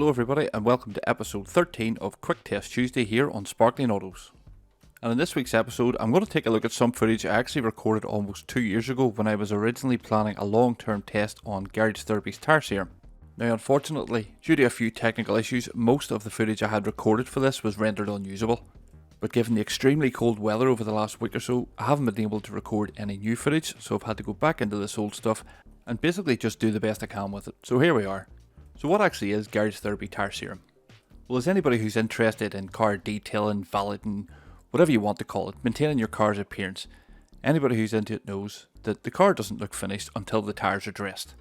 Hello everybody and welcome to episode 13 of Quick Test Tuesday here on Sparkling Autos. And in this week's episode I'm going to take a look at some footage I actually recorded almost 2 years ago when I was originally planning a long-term test on Guardz Therapy's Tyre Serum. Now unfortunately, due to a few technical issues, most of the footage I had recorded for this was rendered unusable. But given the extremely cold weather over the last week or so, I haven't been able to record any new footage, so I've had to go back into this old stuff and basically just do the best I can with it. So here we are. So what actually is Guardz Therapy Tyre Serum? Well, as anybody who's interested in car detailing, valeting, whatever you want to call it, maintaining your car's appearance, anybody who's into it knows that the car doesn't look finished until the tyres are dressed.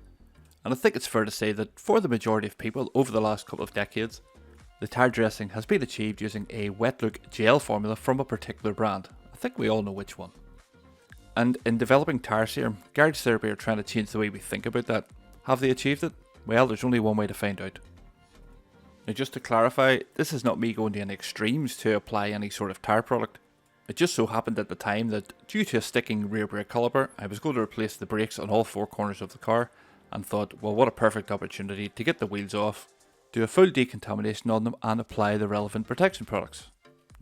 And I think it's fair to say that for the majority of people over the last couple of decades, the tyre dressing has been achieved using a wet look gel formula from a particular brand. I think we all know which one. And in developing Tyre Serum, Guardz Therapy are trying to change the way we think about that. Have they achieved it? Well, there's only one way to find out. Now just to clarify, this is not me going to any extremes to apply any sort of tyre product. It just so happened at the time that due to a sticking rear brake caliper, I was going to replace the brakes on all four corners of the car and thought, well, what a perfect opportunity to get the wheels off, do a full decontamination on them and apply the relevant protection products.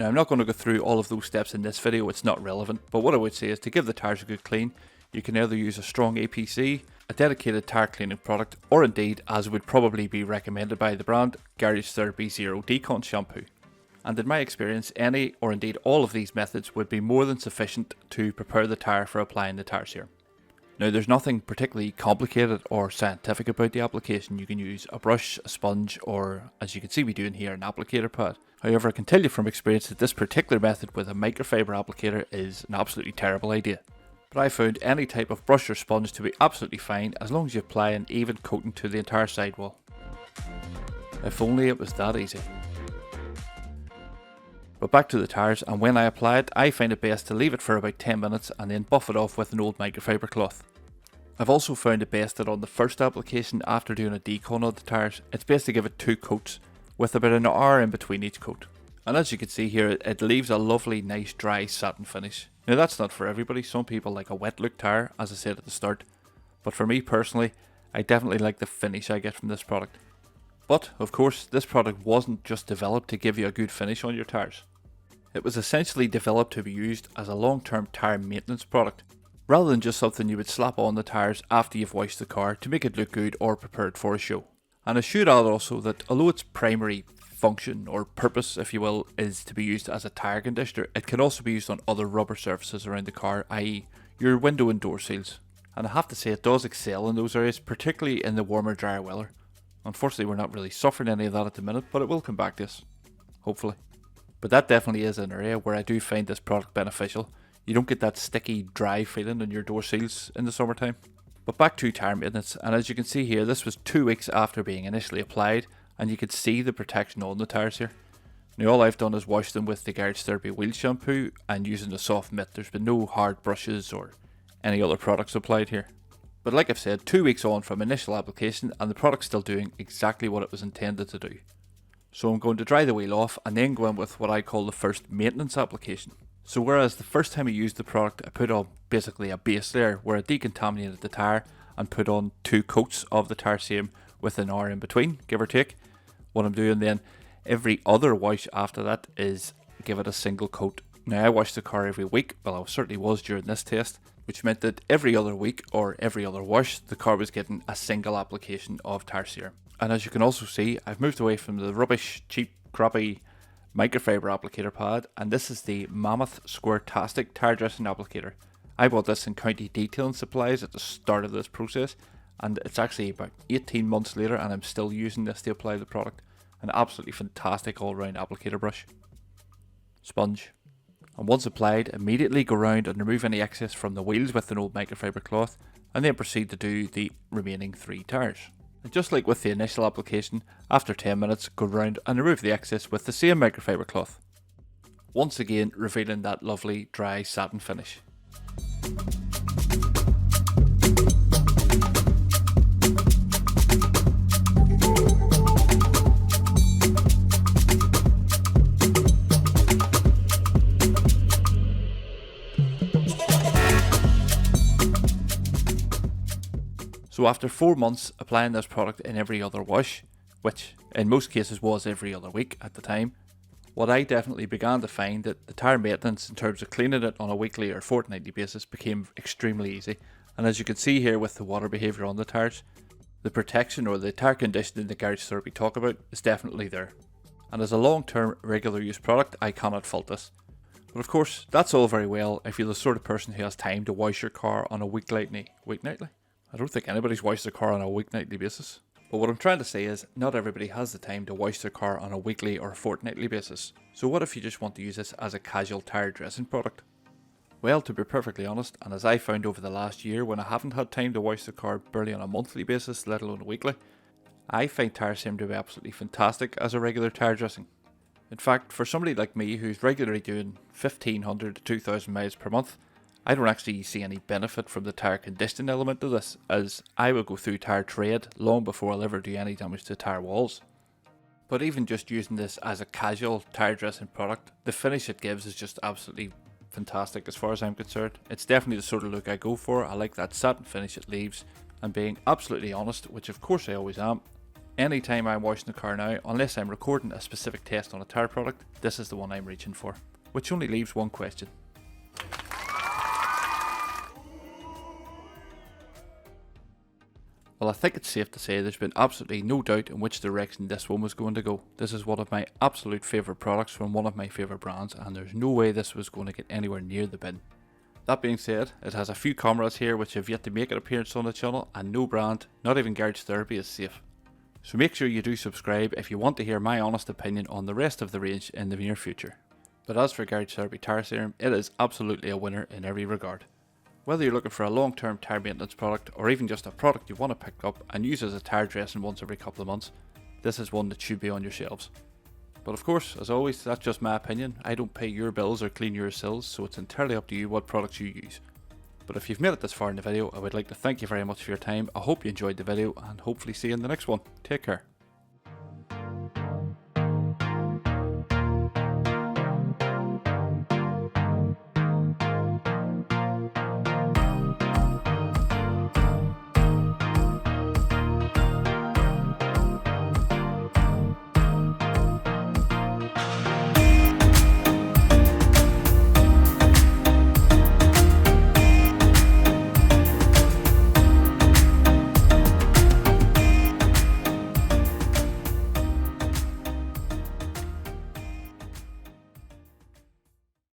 Now I'm not going to go through all of those steps in this video, it's not relevant, but what I would say is to give the tyres a good clean, you can either use a strong APC, a dedicated tyre cleaning product, or indeed, as would probably be recommended by the brand, Guardz Therapy Zero Decon Shampoo. And in my experience, any or indeed all of these methods would be more than sufficient to prepare the tyre for applying the Tyre Serum. Now there's nothing particularly complicated or scientific about the application. You can use a brush, a sponge, or as you can see me doing here, an applicator pad. However, I can tell you from experience that this particular method with a microfiber applicator is an absolutely terrible idea. But I found any type of brush or sponge to be absolutely fine as long as you apply an even coating to the entire sidewall. If only it was that easy. But back to the tyres, and when I apply it, I find it best to leave it for about 10 minutes and then buff it off with an old microfiber cloth. I've also found it best that on the first application after doing a decon of the tyres, it's best to give it 2 coats with about an hour in between each coat. And as you can see here, it leaves a lovely nice dry satin finish. Now that's not for everybody, some people like a wet look tyre, as I said at the start, but for me personally, I definitely like the finish I get from this product. But, of course, this product wasn't just developed to give you a good finish on your tyres. It was essentially developed to be used as a long-term tyre maintenance product, rather than just something you would slap on the tyres after you've washed the car to make it look good or prepared for a show. And I should add also that although its primary function or purpose, if you will, is to be used as a tyre conditioner, it can also be used on other rubber surfaces around the car, i.e. your window and door seals. And I have to say it does excel in those areas, particularly in the warmer, drier weather. Unfortunately we're not really suffering any of that at the minute, but it will come back to us, hopefully. But that definitely is an area where I do find this product beneficial. You don't get that sticky, dry feeling on your door seals in the summertime. But back to tyre maintenance, and as you can see here, this was 2 weeks after being initially applied, and you can see the protection on the tyres here. Now all I've done is wash them with the Guardz Therapy wheel shampoo and using a soft mitt. There's been no hard brushes or any other products applied here. But like I've said, 2 weeks on from initial application and the product's still doing exactly what it was intended to do. So I'm going to dry the wheel off and then go in with what I call the first maintenance application. So whereas the first time I used the product I put on basically a base layer where I decontaminated the tyre and put on 2 coats of the Tyre Serum with an hour in between, give or take. What I'm doing then, every other wash after that is give it a single coat. Now I wash the car every week, well I certainly was during this test, which meant that every other week or every other wash the car was getting a single application of Tyre Serum. And as you can also see, I've moved away from the rubbish, cheap, crappy microfiber applicator pad, and this is the Mammoth Square-tastic tyre dressing applicator. I bought this in County Detailing Supplies at the start of this process, and it's actually about 18 months later and I'm still using this to apply the product. An absolutely fantastic all-round applicator brush. Sponge. And once applied, immediately go around and remove any excess from the wheels with an old microfiber cloth, and then proceed to do the remaining 3 tyres. And just like with the initial application, after 10 minutes go round and remove the excess with the same microfiber cloth. Once again revealing that lovely dry satin finish. So after 4 months applying this product in every other wash, which in most cases was every other week at the time, what I definitely began to find that the tyre maintenance in terms of cleaning it on a weekly or fortnightly basis became extremely easy. And as you can see here with the water behaviour on the tyres, the protection or the tyre conditioning the Guardz therapy talk about is definitely there. And as a long-term regular use product, I cannot fault this. But of course, that's all very well if you're the sort of person who has time to wash your car on a weeknightly? I don't think anybody's washed their car on a weeknightly basis. But what I'm trying to say is, not everybody has the time to wash their car on a weekly or fortnightly basis. So what if you just want to use this as a casual tyre dressing product? Well, to be perfectly honest, and as I found over the last year when I haven't had time to wash the car barely on a monthly basis, let alone a weekly, I find Tyre Serum to be absolutely fantastic as a regular tyre dressing. In fact, for somebody like me who's regularly doing 1500 to 2000 miles per month, I don't actually see any benefit from the tyre conditioning element of this, as I will go through tyre tread long before I'll ever do any damage to tyre walls. But even just using this as a casual tyre dressing product, the finish it gives is just absolutely fantastic as far as I'm concerned. It's definitely the sort of look I go for. I like that satin finish it leaves, and being absolutely honest, which of course I always am, anytime I'm washing the car now, unless I'm recording a specific test on a tyre product, this is the one I'm reaching for. Which only leaves one question. Well, I think it's safe to say there's been absolutely no doubt in which direction this one was going to go. This is one of my absolute favourite products from one of my favourite brands, and there's no way this was going to get anywhere near the bin. That being said, it has a few cameras here which have yet to make an appearance on the channel, and no brand, not even Guardz Therapy, is safe. So make sure you do subscribe if you want to hear my honest opinion on the rest of the range in the near future. But as for Guardz Therapy Tyre Serum, it is absolutely a winner in every regard. Whether you're looking for a long-term tyre maintenance product or even just a product you want to pick up and use as a tyre dressing once every couple of months, this is one that should be on your shelves. But of course, as always, that's just my opinion. I don't pay your bills or clean your sills, so it's entirely up to you what products you use. But if you've made it this far in the video, I would like to thank you very much for your time. I hope you enjoyed the video and hopefully see you in the next one. Take care.